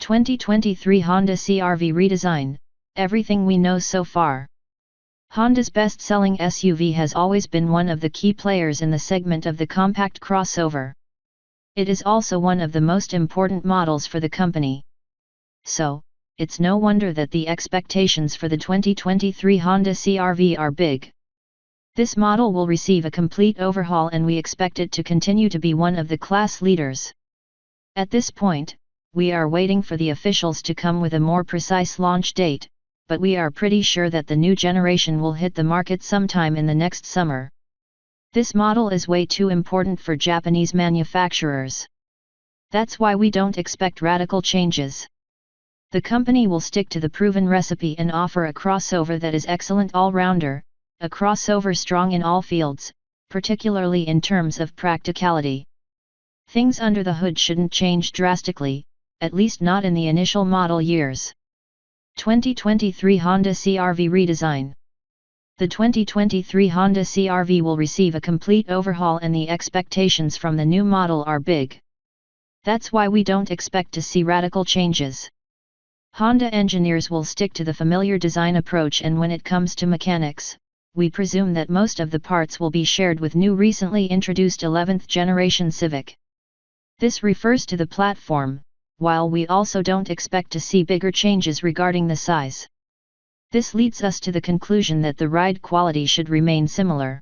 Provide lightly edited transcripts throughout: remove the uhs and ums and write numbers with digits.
2023 Honda CR-V redesign, everything we know so far. Honda's best-selling SUV has always been one of the key players in the segment of the compact crossover. It is also one of the most important models for the company. So, it's no wonder that the expectations for the 2023 Honda CR-V are big. This model will receive a complete overhaul and we expect it to continue to be one of the class leaders. At this point, we are waiting for the officials to come with a more precise launch date, but we are pretty sure that the new generation will hit the market sometime in the next summer. This model is way too important for Japanese manufacturers. That's why we don't expect radical changes. The company will stick to the proven recipe and offer a crossover that is excellent all-rounder, a crossover strong in all fields, particularly in terms of practicality. Things under the hood shouldn't change drastically, at least not in the initial model years. 2023 Honda CR-V redesign. The 2023 Honda CR-V will receive a complete overhaul and the expectations from the new model are big. That's why we don't expect to see radical changes. Honda engineers will stick to the familiar design approach, and when it comes to mechanics, we presume that most of the parts will be shared with new recently introduced 11th generation Civic. This refers to the platform, while we also don't expect to see bigger changes regarding the size. This leads us to the conclusion that the ride quality should remain similar.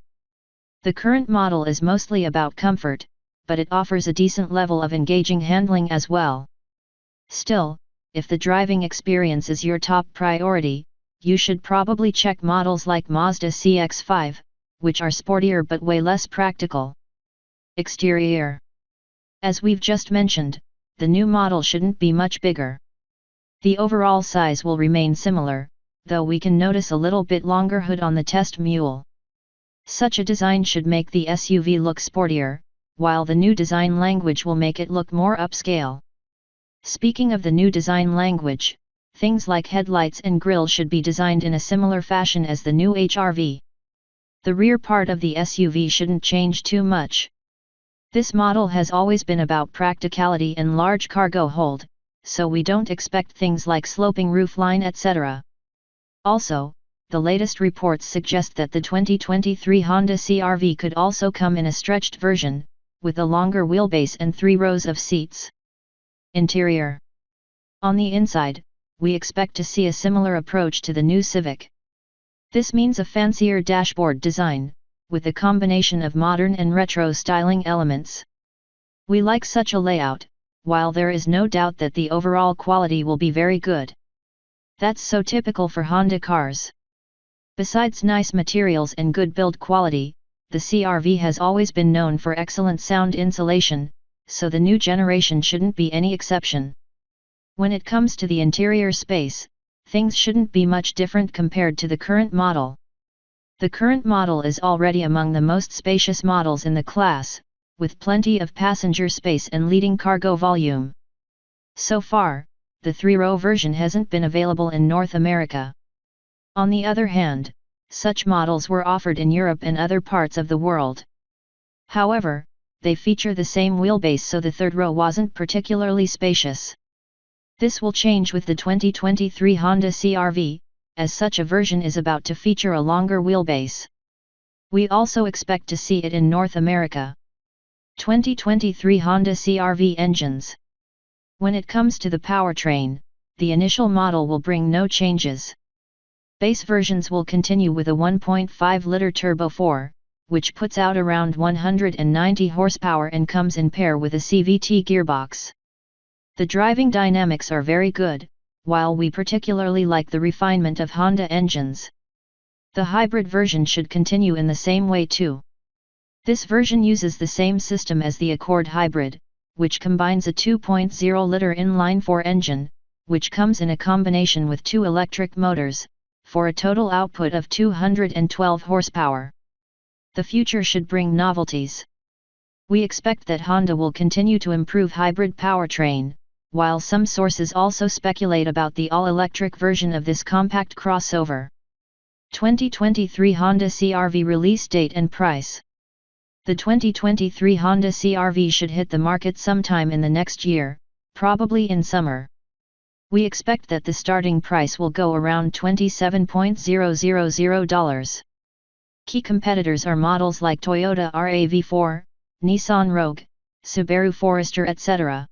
The current model is mostly about comfort, but it offers a decent level of engaging handling as well. Still, if the driving experience is your top priority, you should probably check models like Mazda CX-5, which are sportier but way less practical. Exterior. As we've just mentioned, the new model shouldn't be much bigger. The overall size will remain similar, though we can notice a little bit longer hood on the test mule. Such a design should make the SUV look sportier, while the new design language will make it look more upscale. Speaking of the new design language, things like headlights and grille should be designed in a similar fashion as the new HR-V. The rear part of the SUV shouldn't change too much. This model has always been about practicality and large cargo hold, so we don't expect things like sloping roofline etc. Also, the latest reports suggest that the 2023 Honda CR-V could also come in a stretched version, with a longer wheelbase and 3 rows of seats. Interior. On the inside, we expect to see a similar approach to the new Civic. This means a fancier dashboard design, with a combination of modern and retro styling elements. We like such a layout, while there is no doubt that the overall quality will be very good. That's so typical for Honda cars. Besides nice materials and good build quality, the CR-V has always been known for excellent sound insulation, so the new generation shouldn't be any exception. When it comes to the interior space, things shouldn't be much different compared to the current model. The current model is already among the most spacious models in the class, with plenty of passenger space and leading cargo volume. So far, the 3-row version hasn't been available in North America. On the other hand, such models were offered in Europe and other parts of the world. However, they feature the same wheelbase, so the third row wasn't particularly spacious. This will change with the 2023 Honda CR-V, as such a version is about to feature a longer wheelbase. We also expect to see it in North America. 2023 Honda CR-V engines. When it comes to the powertrain, the initial model will bring no changes. Base versions will continue with a 1.5-liter Turbo 4, which puts out around 190 horsepower and comes in pair with a CVT gearbox. The driving dynamics are very good, while we particularly like the refinement of Honda engines. The hybrid version should continue in the same way too. This version uses the same system as the Accord Hybrid, which combines a 2.0-liter inline-4 engine, which comes in a combination with 2 electric motors, for a total output of 212 horsepower. The future should bring novelties. We expect that Honda will continue to improve hybrid powertrain, while some sources also speculate about the all-electric version of this compact crossover. 2023 Honda CR-V release date and price. The 2023 Honda CR-V should hit the market sometime in the next year, probably in summer. We expect that the starting price will go around $27,000. Key competitors are models like Toyota RAV4, Nissan Rogue, Subaru Forester etc.